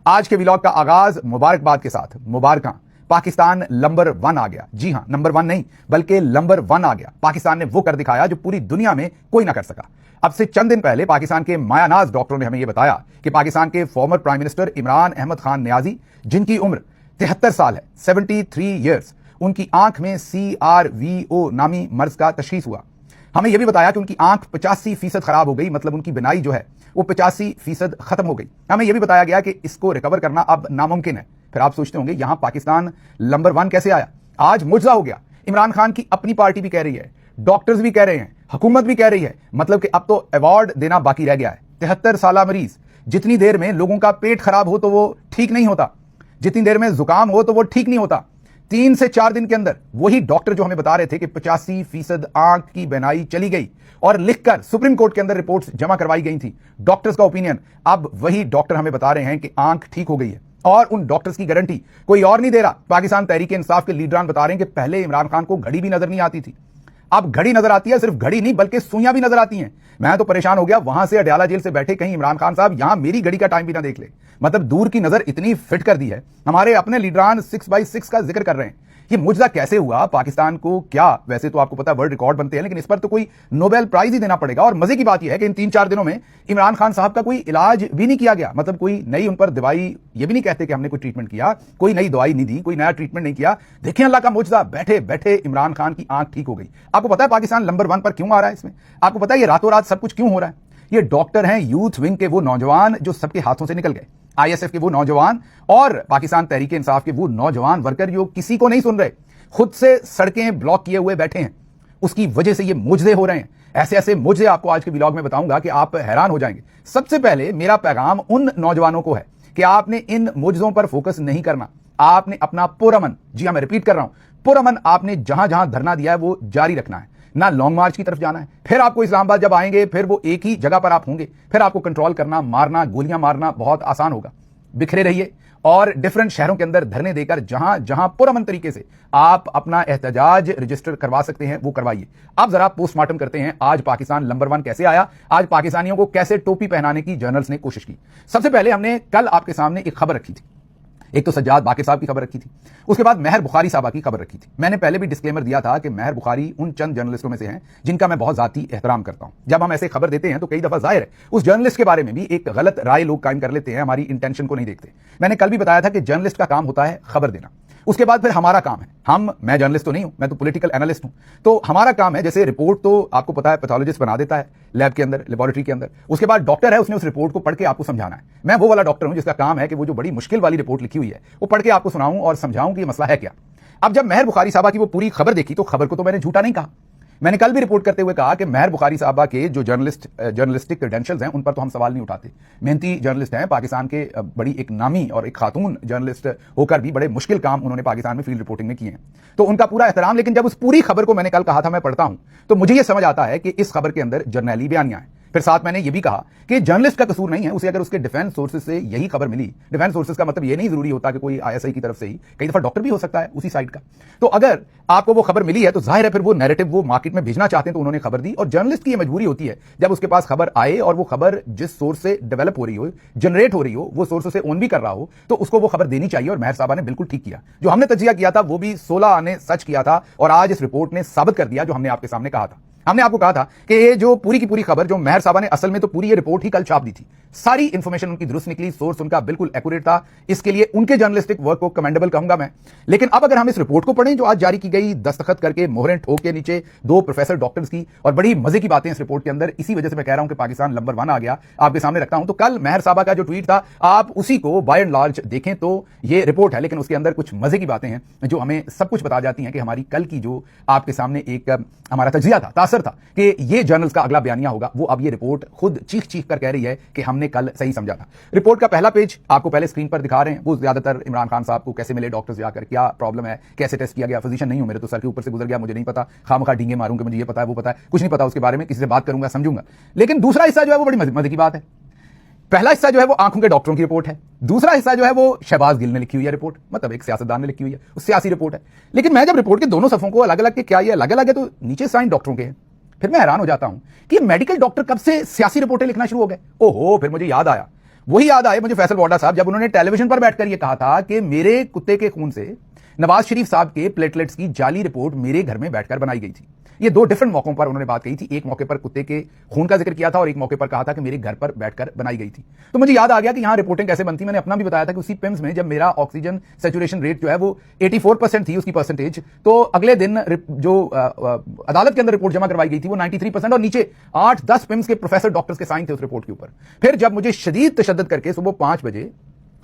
आज के व्लॉग का आगाज मुबारकबाद के साथ। मुबारक, पाकिस्तान नंबर 1 आ गया। जी हां, नंबर 1 नहीं बल्कि नंबर 1 आ गया। पाकिस्तान ने वो कर दिखाया जो पूरी दुनिया में कोई ना कर सका। अब से चंद दिन पहले पाकिस्तान के मायानाज डॉक्टरों ने हमें यह बताया कि पाकिस्तान के former prime minister Imran Ahmad Khan Niazi, जिनकी उम्र 73 साल है, 73 ईयर्स, उनकी आंख में CRVO नामी मर्ज का तशखीस हुआ। हमें यह भी बताया कि उनकी आंख 85% खराब हो गई, मतलब उनकी बिनाई जो है वो 85% खत्म हो गई। हमें यह भी बताया गया कि इसको रिकवर करना अब नामुमकिन है। फिर आप सोचते होंगे यहां पाकिस्तान नंबर 1 कैसे आया? आज मुजजा हो गया। इमरान खान की अपनी पार्टी भी कह रही है, डॉक्टर्स भी कह रहे हैं, हुकूमत भी कह रही है, मतलब कि अब तो अवार्ड देना बाकी रह गया है। 73 साल मरीज, जितनी देर में लोगों का पेट खराब हो तो वो ठीक नहीं होता, जितनी देर में जुकाम हो तो वो ठीक नहीं होता, 3 से 4 दिन के अंदर वही डॉक्टर जो हमें बता रहे थे कि 85% आंख की बीनाई चली गई और लिखकर सुप्रीम कोर्ट के अंदर रिपोर्ट्स जमा करवाई गई थी, डॉक्टर्स का ओपिनियन, अब वही डॉक्टर हमें बता रहे हैं कि आंख ठीक हो गई है। और उन डॉक्टर्स की गारंटी कोई और नहीं दे रहा, पाकिस्तान तहरीक इंसाफ के लीडरान बता रहे हैं कि पहले इमरान खान को घड़ी भी नजर नहीं आती थी, अब घड़ी नजर आती है। सिर्फ घड़ी नहीं बल्कि सुइयां भी नजर आती हैं। मैं तो परेशान हो गया, वहां से अडयाला जेल से बैठे कहीं इमरान खान साहब यहां मेरी घड़ी का टाइम भी ना देख ले। मतलब दूर की नजर इतनी फिट कर दी है। हमारे अपने लीडरान 6x6 का जिक्र कर रहे हैं। ये मुजजा कैसे हुआ? पाकिस्तान को क्या, वैसे तो आपको पता है वर्ल्ड रिकॉर्ड बनते हैं, लेकिन इस पर तो कोई नोबेल प्राइज ही देना पड़ेगा। और मजे की बात यह है कि इन 3-4 दिनों में इमरान खान साहब का कोई इलाज भी नहीं किया गया। मतलब कोई नई उन पर दवाई, ये भी नहीं कहते कि हमने कोई ट्रीटमेंट किया, कोई नई दवाई नहीं दी, कोई नया ट्रीटमेंट नहीं किया। देखिए अल्लाह का मुजजा, बैठे बैठे इमरान खान की आंख ठीक हो गई। आपको पता है पाकिस्तान नंबर 1 पर क्यों आ रहा है? इसमें आपको पता है ये रातों रात सब कुछ क्यों हो रहा है? ये डॉक्टर हैं यूथ विंग के वो नौजवान जो सबके हाथों से निकल गए, ISF के वो नौजवान और पाकिस्तान तहरीक इंसाफ के वो नौजवान वर्कर जो किसी को नहीं सुन रहे, खुद से सड़कें ब्लॉक किए हुए बैठे हैं। उसकी वजह से ये मुजजे हो रहे हैं। ऐसे ऐसे मुजजे आपको आज के व्लॉग में बताऊंगा कि आप हैरान हो जाएंगे। सबसे पहले मेरा पैगाम उन नौजवानों को है कि आपने इन मुजजों पर फोकस नहीं करना। आपने अपना पुरअमन, जी हां मैं रिपीट कर रहा हूं, पुरअमन आपने जहां जहां धरना दिया है वो जारी रखना है, ना लॉन्ग मार्च की तरफ जाना है। फिर आपको इस्लामाबाद जब आएंगे फिर वो एक ही जगह पर आप होंगे, फिर आपको कंट्रोल करना, मारना, गोलियां मारना बहुत आसान होगा। बिखरे रहिए और डिफरेंट शहरों के अंदर धरने देकर जहां जहां पुरअमन तरीके से आप अपना एहतजाज रजिस्टर करवा सकते हैं वो करवाइए। अब जरा पोस्टमार्टम करते हैं, आज पाकिस्तान नंबर 1 कैसे आया, आज पाकिस्तानियों को कैसे टोपी पहनाने की जर्नल्स ने कोशिश की। सबसे पहले हमने कल आपके सामने एक खबर रखी थी। एक तो सज्जाद बाकिर साहब की खबर रखी थी, उसके बाद महर बुखारी साहबा की खबर रखी थी। मैंने पहले भी डिस्क्लेमर दिया था कि महर बुखारी उन चंद जर्नलिस्टों में से हैं जिनका मैं बहुत जाती एहतराम करता हूं। जब हम ऐसे खबर देते हैं तो कई दफा जाहिर है उस जर्नलिस्ट के बारे में भी एक गलत राय लोग कायम कर लेते हैं, हमारी इंटेंशन को नहीं देखते। मैंने कल भी बताया था कि जर्नलिस्ट का काम होता है खबर देना, उसके बाद फिर हमारा काम है, मैं जर्नलिस्ट तो नहीं हूं, मैं तो पॉलिटिकल एनालिस्ट हूं, तो हमारा काम है, जैसे रिपोर्ट तो आपको पता है पैथोलॉजिस्ट बना देता है लैब के अंदर, लेबोरेटरी के अंदर, उसके बाद डॉक्टर है, उसने उस रिपोर्ट को पढ़ के आपको समझाना है। मैं वो वाला डॉक्टर हूं जिसका काम है कि वो जो बड़ी मुश्किल वाली रिपोर्ट लिखी हुई है वो पढ़ के आपको सुनाऊं और समझाऊं कि ये मसला है क्या। अब जब महर बुखारी साहबा की वो पूरी खबर देखी तो खबर को तो मैंने झूठा नहीं कहा। मैंने कल भी रिपोर्ट करते हुए कहा कि महर बुखारी साहबा के जो जर्नलिस्टिक क्रेडेंशियल्स हैं उन पर तो हम सवाल नहीं उठाते। मेहनती जर्नलिस्ट हैं, पाकिस्तान के बड़ी एक नामी और एक खातून जर्नलिस्ट होकर भी बड़े मुश्किल काम उन्होंने पाकिस्तान में फील्ड रिपोर्टिंग में किए हैं, तो उनका पूरा एहतराम। लेकिन जब उस पूरी खबर को मैंने कल कहा था मैं पढ़ता हूं तो मुझे यह समझ आता है कि इस खबर के अंदर जर्नैली बयानियां हैं। फिर साथ मैंने यह भी कहा कि जर्नलिस्ट का कसूर नहीं है, उसे अगर उसके डिफेंस सोर्सेज से यही खबर मिली, डिफेंस सोर्सेज का मतलब यह नहीं जरूरी होता कि कोई ISI की तरफ से ही, कई दफा डॉक्टर भी हो सकता है उसी साइड का। तो अगर आपको वो खबर मिली है तो जाहिर है फिर वो नैरेटिव वो मार्केट में भेजना चाहते हैं तो उन्होंने खबर दी। और जर्नलिस्ट की यह मजबूरी होती है जब उसके पास खबर आए और वो खबर जिस सोर्स से डेवलप हो रही हो, जनरेट हो रही हो, वो सोर्स उसे ओन भी कर रहा हो, तो उसको वो खबर देनी चाहिए। और महर साहबा ने बिल्कुल ठीक किया। जो हमने तजिया किया था वो भी 16 आने सच किया था और आज इस रिपोर्ट ने साबित कर दिया जो हमने आपके सामने कहा था। हमने आपको कहा था कि ये जो पूरी की पूरी खबर जो महर साहबा ने असल में तो पूरी ये रिपोर्ट ही कल छाप दी थी, सारी इंफॉर्मेशन उनकी दुरुस्त निकली, सोर्स उनका बिल्कुल एक्यूरेट था। इसके लिए उनके जर्नलिस्टिक वर्क को कमेंडेबल कहूंगा मैं। लेकिन अब अगर हम इस रिपोर्ट को पढ़ें जो आज जारी की गई, दस्तखत करके मोहरें ठोक के नीचे 2 प्रोफेसर डॉक्टर्स की, और बड़ी मजे की बातें इस रिपोर्ट के अंदर, इसी वजह से मैं कह रहा हूं कि पाकिस्तान नंबर 1 आ गया, आपके सामने रखता हूं। तो कल महर साहबा का जो ट्वीट था आप उसी को बाय एंड लार्ज देखें तो ये रिपोर्ट है, लेकिन उसके अंदर कुछ मजे की बातें हैं जो हमें सब कुछ बता जाती हैं कि हमारी कल की जो आपके सामने एक हमारा तजिया था, तासर था कि ये जर्नल्स का अगला बयानिया होगा, वो अब ये रिपोर्ट खुद चीख चीख कर कह रही है कि हमने कल सही समझा था। रिपोर्ट का पहला पेज आपको पहले स्क्रीन पर दिखा रहे हैं, वो ज्यादातर इमरान खान साहब को कैसे मिले डॉक्टर्स जाकर, क्या प्रॉब्लम है, कैसे टेस्ट किया गया। फिजिशियन नहीं हूं, मेरे तो सर के ऊपर से गुजर गया, मुझे नहीं पता, खामखा डींगे मारूंगा, मुझे ये पता है वो पता है, कुछ नहीं पता उसके बारे में, किसी से बात करूंगा समझूंगा। लेकिन दूसरा हिस्सा जो है वो बड़ी मजे की बात है। पहला हिस्सा जो है वो आंखों के डॉक्टरों की रिपोर्ट है, दूसरा हिस्सा जो है वो शहबाज गिल ने लिखी हुई है रिपोर्ट, मतलब एक सियासतदान ने लिखी हुई है, उस सियासी रिपोर्ट है। लेकिन मैं जब रिपोर्ट के दोनों सफों को अलग अलग के क्या ये अलग अलग है तो नीचे साइन डॉक्टरों के हैं, फिर मैं हैरान हो जाता हूं कि मेडिकल डॉक्टर कब से सियासी रिपोर्टें लिखना शुरू हो गए। ओहो, फिर मुझे याद आया वही याद आए मुझे फैसल वाडा साहब, जब उन्होंने टेलीविजन पर बैठकर यह कहा था कि मेरे कुत्ते के खून से नवाज शरीफ साहब के प्लेटलेट्स की जाली रिपोर्ट मेरे घर में बैठकर बनाई गई थी। ये दो डिफरेंट मौकों पर उन्होंने बात कही थी। एक मौके पर कुत्ते के खून का जिक्र किया था और एक मौके पर कहा था कि मेरे घर पर बैठकर बनाई गई थी। तो मुझे याद आ गया कि यहां रिपोर्टिंग कैसे बनती। मैंने अपना भी बताया था कि उसी पिम्स में जब मेरा ऑक्सीजन सैचुरेशन रेट जो है वो 84% थी उसकी परसेंटेज, तो अगले दिन जो अदालत के अंदर रिपोर्ट जमा करवाई गई थी वो 93% और नीचे 8-10 पिम्स के प्रोफेसर डॉक्टर्स के साइन थे उस रिपोर्ट के ऊपर। फिर जब मुझे शदीद तशद्दुद करके सुबह 5 बजे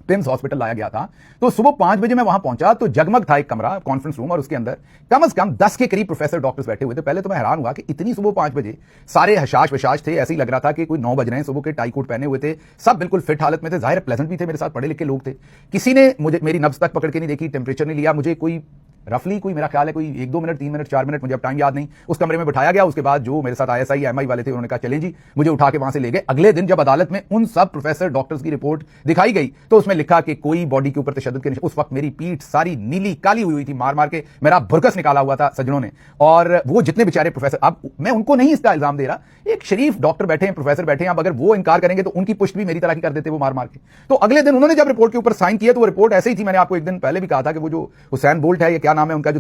पिम्स हॉस्पिटल लाया गया था, तो सुबह 5 बजे मैं वहां पहुंचा तो जगमग था एक कमरा, कॉन्फ्रेंस रूम, और उसके अंदर कम से कम 10 के करीब प्रोफेसर डॉक्टर्स बैठे हुए थे। पहले तो मैं हैरान हुआ कि इतनी सुबह 5 बजे सारे हशाश वशाश थे, ऐसे ही लग रहा था कि कोई 9 बज रहे हैं, सुबह के टाई कोट पहने हुए थे, सब बिल्कुल फिट हालत में थे, जाहिर प्लेजेंट भी थे, मेरे साथ पढ़े लिखे लोग थे। किसी ने मुझे मेरी नब्ज तक पकड़ के नहीं देखी, टेम्परेचर नहीं लिया, मुझे कोई रफली कोई मेरा ख्याल है कोई 1-2 मिनट 3 मिनट 4 मिनट, मुझे अब टाइम याद नहीं, उस कमरे में बिठाया गया। उसके बाद जो मेरे साथ ISI MI वाले थे उन्होंने कहा चलें जी, मुझे उठा के वहां से ले गए। अगले दिन जब अदालत में उन सब प्रोफेसर डॉक्टर्स की रिपोर्ट दिखाई गई तो उसमें लिखा कि कोई बॉडी के ऊपर तशद्दुद के निशान। उस वक्त मेरी पीठ सारी नीली काली हुई थी, मार मार के मेरा भुरकस निकाला हुआ था सज्जनों ने। और वो जितने बेचारे प्रोफेसर, अब मैं उनको नहीं इसका इल्जाम दे रहा, एक शरीफ डॉक्टर बैठे हैं, प्रोफेसर बैठे हैं, अब अगर वो इनकार करेंगे तो उनकी पुष्ट भी मेरी तरह की कर देते वो मार मार के। तो अगले दिन उन्होंने जब रिपोर्ट के ऊपर साइन किया तो वो रिपोर्ट ऐसे ही थी। मैंने आपको एक दिन पहले भी कहा था कि वो जो हुसैन बोल्ट है, ये क्या नाम है उनका, जो